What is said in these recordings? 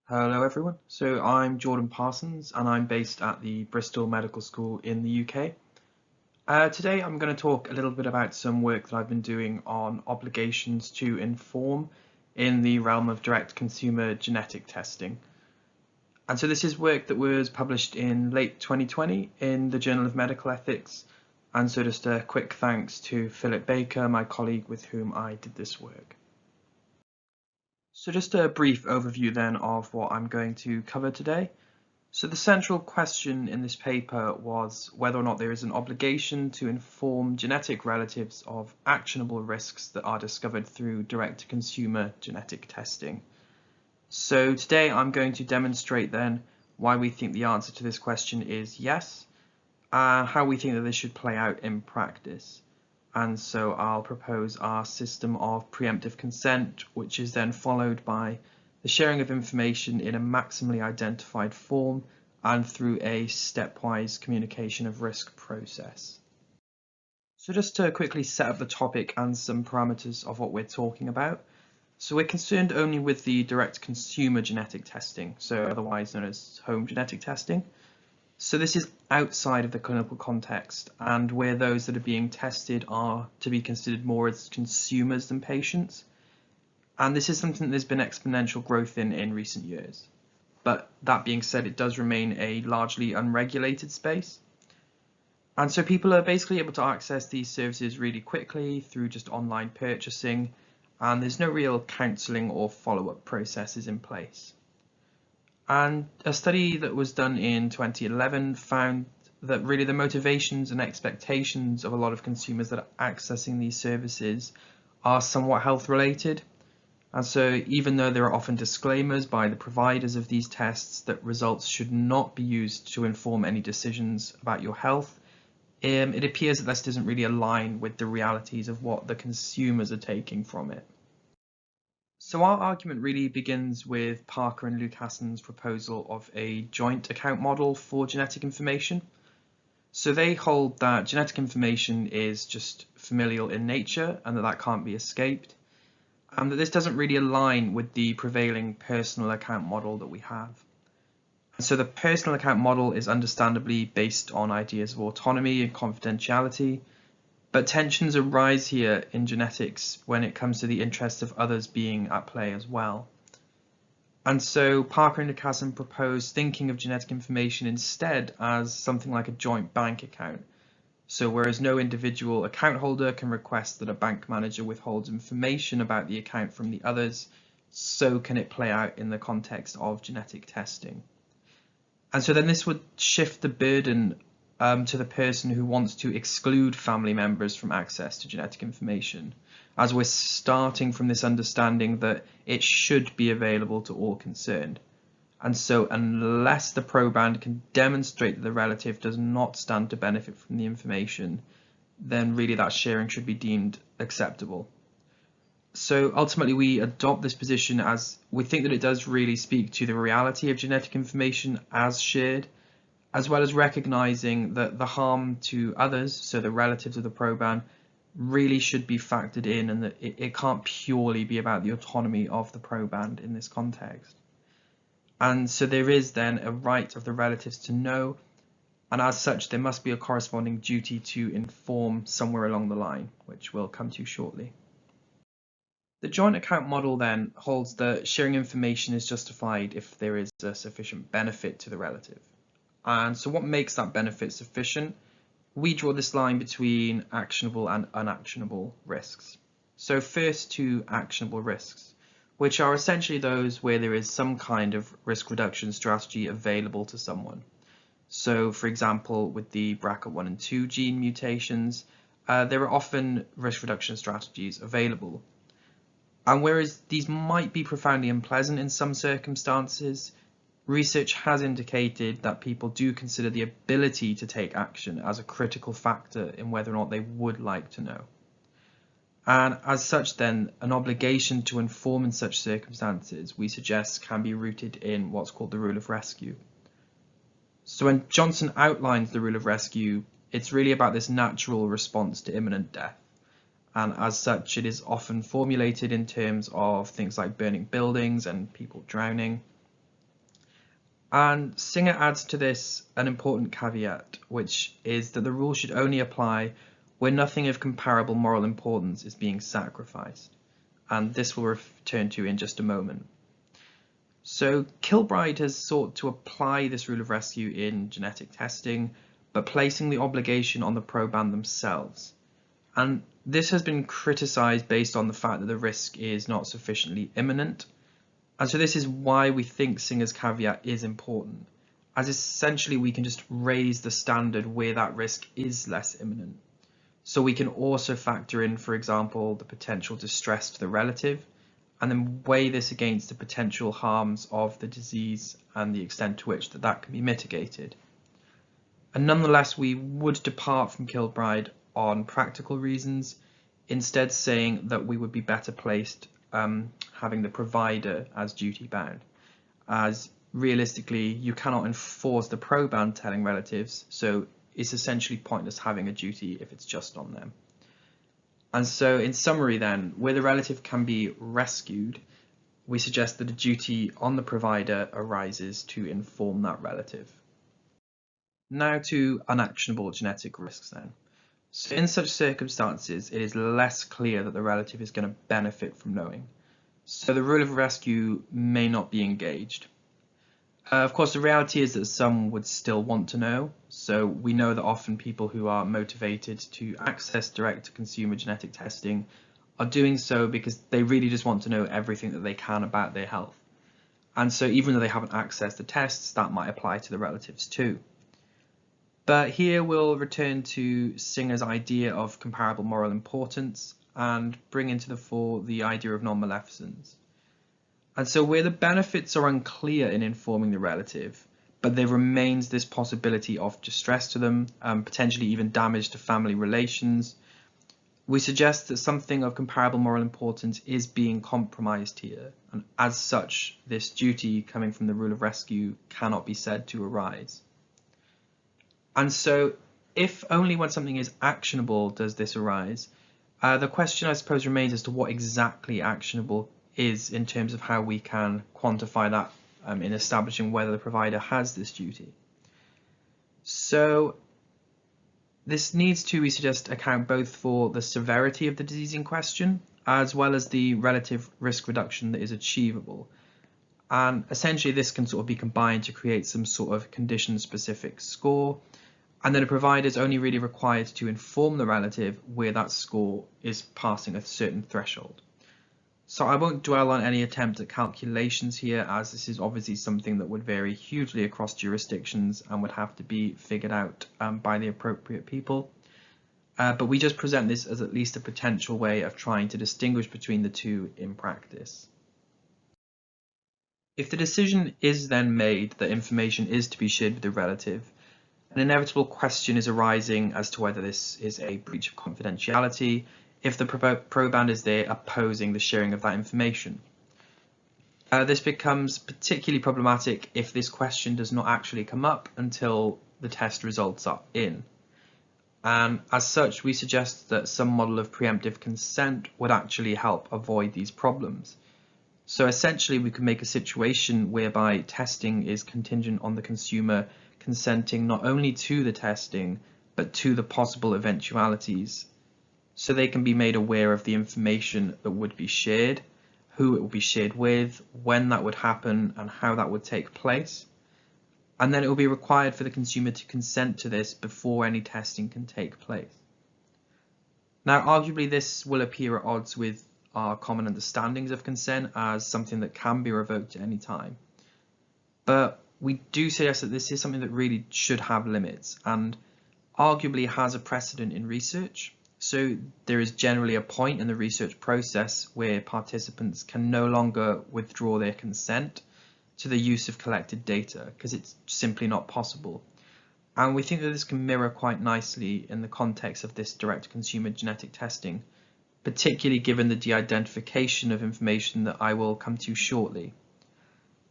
Hello everyone. So I'm Jordan Parsons and I'm based at the Bristol Medical School in the UK. Today I'm going to talk a little bit about some work that I've been doing on obligations to inform in the realm of direct consumer genetic testing. And so this is work that was published in late 2020 in the Journal of Medical Ethics. And so just a quick thanks to Philip Baker, my colleague with whom I did this work. So just a brief overview then of what I'm going to cover today. So the central question in this paper was whether or not there is an obligation to inform genetic relatives of actionable risks that are discovered through direct-to-consumer genetic testing. So today I'm going to demonstrate then why we think the answer to this question is yes, and how we think that this should play out in practice. And so I'll propose our system of preemptive consent, which is then followed by the sharing of information in a maximally identified form and through a stepwise communication of risk process. So just to quickly set up the topic and some parameters of what we're talking about. So we're concerned only with the direct consumer genetic testing, so otherwise known as home genetic testing. So this is outside of the clinical context and where those that are being tested are to be considered more as consumers than patients. And this is something that there's been exponential growth in recent years. But that being said, it does remain a largely unregulated space. And so people are basically able to access these services really quickly through just online purchasing, and there's no real counselling or follow-up processes in place. And a study that was done in 2011 found that really the motivations and expectations of a lot of consumers that are accessing these services are somewhat health related. And so even though there are often disclaimers by the providers of these tests that results should not be used to inform any decisions about your health, it appears that this doesn't really align with the realities of what the consumers are taking from it. So our argument really begins with Parker and Lucasson's proposal of a joint account model for genetic information. So they hold that genetic information is just familial in nature and that can't be escaped, and that this doesn't really align with the prevailing personal account model that we have. And so the personal account model is understandably based on ideas of autonomy and confidentiality, but tensions arise here in genetics when it comes to the interests of others being at play as well. And so Parker and Lucasson propose thinking of genetic information instead as something like a joint bank account. So whereas no individual account holder can request that a bank manager withholds information about the account from the others, so can it play out in the context of genetic testing. And so then this would shift the burden to the person who wants to exclude family members from access to genetic information, as we're starting from this understanding that it should be available to all concerned. And so unless the proband can demonstrate that the relative does not stand to benefit from the information, then really that sharing should be deemed acceptable. So ultimately we adopt this position as we think that it does really speak to the reality of genetic information as shared, as well as recognizing that the harm to others, so the relatives of the proband, really should be factored in, and that it can't purely be about the autonomy of the proband in this context. And so there is then a right of the relatives to know, and as such there must be a corresponding duty to inform somewhere along the line, which we'll come to shortly. The joint account model then holds that sharing information is justified if there is a sufficient benefit to the relative. And so what makes that benefit sufficient? We draw this line between actionable and unactionable risks. So first to actionable risks, which are essentially those where there is some kind of risk reduction strategy available to someone. So for example, with the BRCA1 and 2 gene mutations, there are often risk reduction strategies available. And whereas these might be profoundly unpleasant in some circumstances, research has indicated that people do consider the ability to take action as a critical factor in whether or not they would like to know. And as such then, an obligation to inform in such circumstances, we suggest, can be rooted in what's called the rule of rescue. So when Johnson outlines the rule of rescue, it's really about this natural response to imminent death. And as such, it is often formulated in terms of things like burning buildings and people drowning. And Singer adds to this an important caveat, which is that the rule should only apply where nothing of comparable moral importance is being sacrificed. And this we'll return to in just a moment. So Kilbride has sought to apply this rule of rescue in genetic testing, but placing the obligation on the proband themselves. And this has been criticised based on the fact that the risk is not sufficiently imminent. And so this is why we think Singer's caveat is important, as essentially we can just raise the standard where that risk is less imminent. So we can also factor in, for example, the potential distress to the relative, and then weigh this against the potential harms of the disease and the extent to which that can be mitigated. And nonetheless, we would depart from Kilbride on practical reasons, instead saying that we would be better placed having the provider as duty bound, as realistically you cannot enforce the proband telling relatives, so it's essentially pointless having a duty if it's just on them. And so in summary then, where the relative can be rescued, we suggest that a duty on the provider arises to inform that relative. Now to unactionable genetic risks then. So in such circumstances, it is less clear that the relative is going to benefit from knowing. So the rule of rescue may not be engaged. Of course, the reality is that some would still want to know. So we know that often people who are motivated to access direct-to-consumer genetic testing are doing so because they really just want to know everything that they can about their health. And so even though they haven't accessed the tests, that might apply to the relatives too. But here we'll return to Singer's idea of comparable moral importance and bring into the fore the idea of non-maleficence. And so where the benefits are unclear in informing the relative, but there remains this possibility of distress to them, potentially even damage to family relations, we suggest that something of comparable moral importance is being compromised here. And as such, this duty coming from the rule of rescue cannot be said to arise. And so if only when something is actionable does this arise, the question I suppose remains as to what exactly actionable is in terms of how we can quantify that in establishing whether the provider has this duty. So this needs to, we suggest, account both for the severity of the disease in question as well as the relative risk reduction that is achievable. And essentially this can sort of be combined to create some sort of condition-specific score, and then a provider is only really required to inform the relative where that score is passing a certain threshold. So I won't dwell on any attempt at calculations here, as this is obviously something that would vary hugely across jurisdictions and would have to be figured out by the appropriate people. But we just present this as at least a potential way of trying to distinguish between the two in practice. If the decision is then made that information is to be shared with the relative, an inevitable question is arising as to whether this is a breach of confidentiality, if the proband is there opposing the sharing of that information. This becomes particularly problematic if this question does not actually come up until the test results are in. And as such, we suggest that some model of preemptive consent would actually help avoid these problems. So essentially, we could make a situation whereby testing is contingent on the consumer consenting not only to the testing, but to the possible eventualities, so they can be made aware of the information that would be shared, who it will be shared with, when that would happen, and how that would take place. And then it will be required for the consumer to consent to this before any testing can take place. Now, arguably, this will appear at odds with our common understandings of consent as something that can be revoked at any time. But we do suggest that this is something that really should have limits and arguably has a precedent in research. So there is generally a point in the research process where participants can no longer withdraw their consent to the use of collected data because it's simply not possible. And we think that this can mirror quite nicely in the context of this direct-to-consumer genetic testing, particularly given the de-identification of information that I will come to shortly.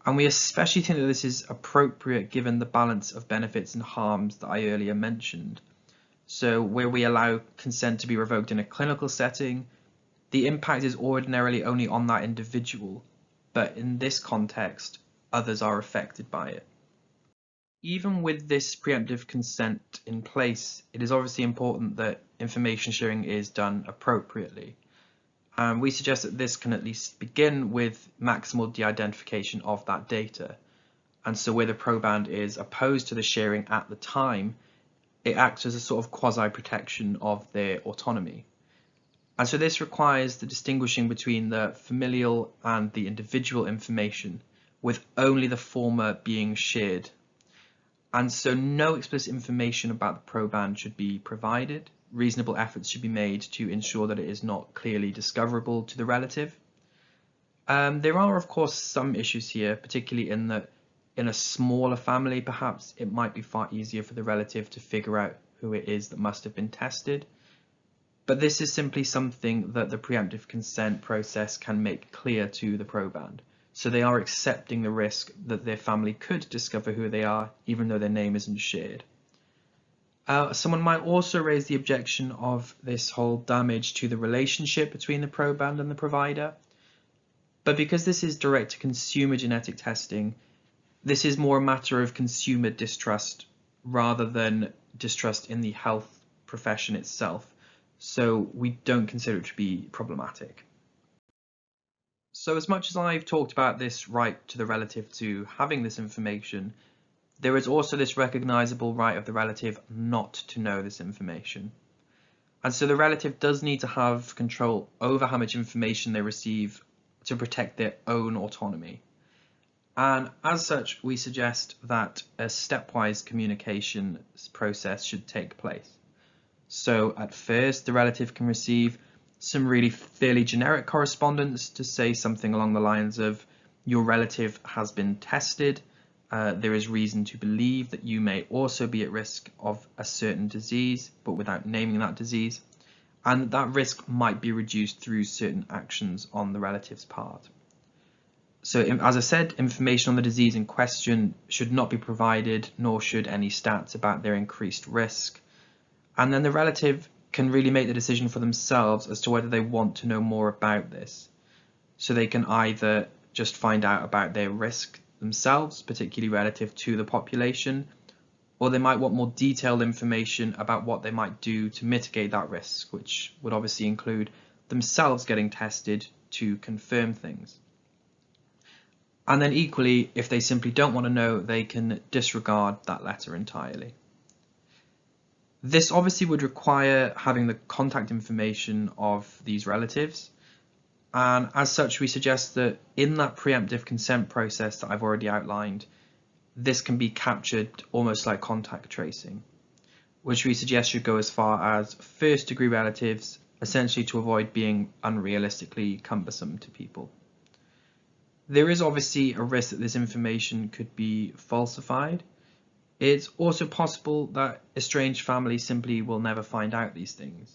And we especially think that this is appropriate given the balance of benefits and harms that I earlier mentioned. So where we allow consent to be revoked in a clinical setting, the impact is ordinarily only on that individual, but in this context, others are affected by it. Even with this preemptive consent in place, it is obviously important that information sharing is done appropriately. And we suggest that this can at least begin with maximal de-identification of that data. And so where the proband is opposed to the sharing at the time, it acts as a sort of quasi-protection of their autonomy. And so this requires the distinguishing between the familial and the individual information, with only the former being shared. And so no explicit information about the proband should be provided. Reasonable efforts should be made to ensure that it is not clearly discoverable to the relative. There are, of course, some issues here, particularly in that in a smaller family, perhaps it might be far easier for the relative to figure out who it is that must have been tested. But this is simply something that the preemptive consent process can make clear to the proband. So they are accepting the risk that their family could discover who they are, even though their name isn't shared. Someone might also raise the objection of this whole damage to the relationship between the proband and the provider. But because this is direct-to-consumer genetic testing, this is more a matter of consumer distrust rather than distrust in the health profession itself. So we don't consider it to be problematic. So as much as I've talked about this right to the relative to having this information, there is also this recognizable right of the relative not to know this information. And so the relative does need to have control over how much information they receive to protect their own autonomy. And as such, we suggest that a stepwise communication process should take place. So at first, the relative can receive some really fairly generic correspondence to say something along the lines of, your relative has been tested, there is reason to believe that you may also be at risk of a certain disease, but without naming that disease, and that risk might be reduced through certain actions on the relative's part. So as I said, information on the disease in question should not be provided, nor should any stats about their increased risk. And then the relative can really make the decision for themselves as to whether they want to know more about this. So they can either just find out about their risk themselves, particularly relative to the population, or they might want more detailed information about what they might do to mitigate that risk, which would obviously include themselves getting tested to confirm things. And then equally, if they simply don't want to know, they can disregard that letter entirely. This obviously would require having the contact information of these relatives. And as such, we suggest that in that preemptive consent process that I've already outlined, this can be captured almost like contact tracing, which we suggest should go as far as first degree relatives, essentially to avoid being unrealistically cumbersome to people. There is obviously a risk that this information could be falsified. It's also possible that estranged families simply will never find out these things.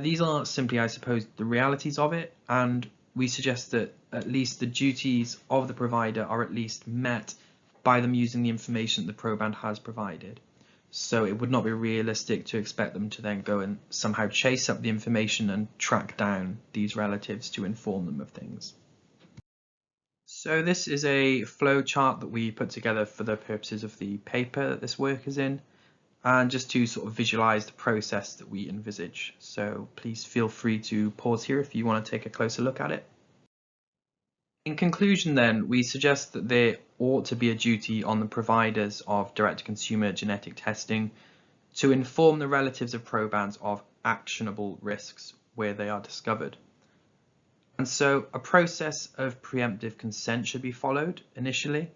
These are simply, I suppose, the realities of it, and we suggest that at least the duties of the provider are at least met by them using the information that the proband has provided. So it would not be realistic to expect them to then go and somehow chase up the information and track down these relatives to inform them of things. So this is a flow chart that we put together for the purposes of the paper that this work is in, and just to sort of visualize the process that we envisage. So please feel free to pause here if you want to take a closer look at it. In conclusion then, we suggest that there ought to be a duty on the providers of direct-to-consumer genetic testing to inform the relatives of probands of actionable risks where they are discovered. And so a process of preemptive consent should be followed initially,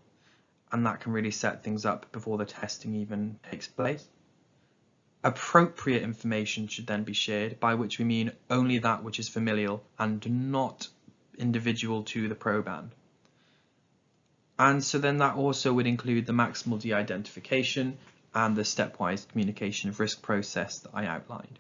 and that can really set things up before the testing even takes place. Appropriate information should then be shared, by which we mean only that which is familial and not individual to the proband. And so then that also would include the maximal de-identification and the stepwise communication of risk process that I outlined.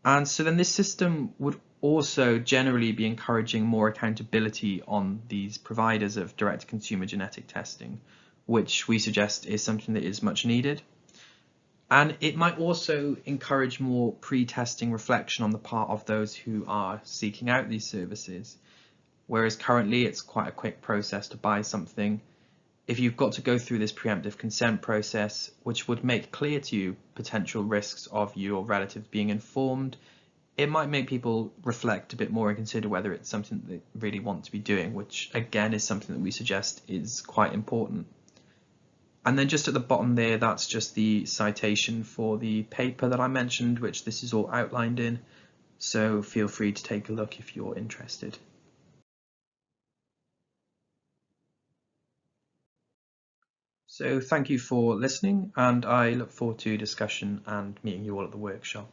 And so then this system would also generally be encouraging more accountability on these providers of direct-to-consumer genetic testing, which we suggest is something that is much needed. And it might also encourage more pre-testing reflection on the part of those who are seeking out these services. Whereas currently it's quite a quick process to buy something. if you've got to go through this preemptive consent process, which would make clear to you potential risks of your relatives being informed, it might make people reflect a bit more and consider whether it's something they really want to be doing, which again is something that we suggest is quite important. And then just at the bottom there, that's just the citation for the paper that I mentioned, which this is all outlined in. So feel free to take a look if you're interested. So thank you for listening, and I look forward to discussion and meeting you all at the workshop.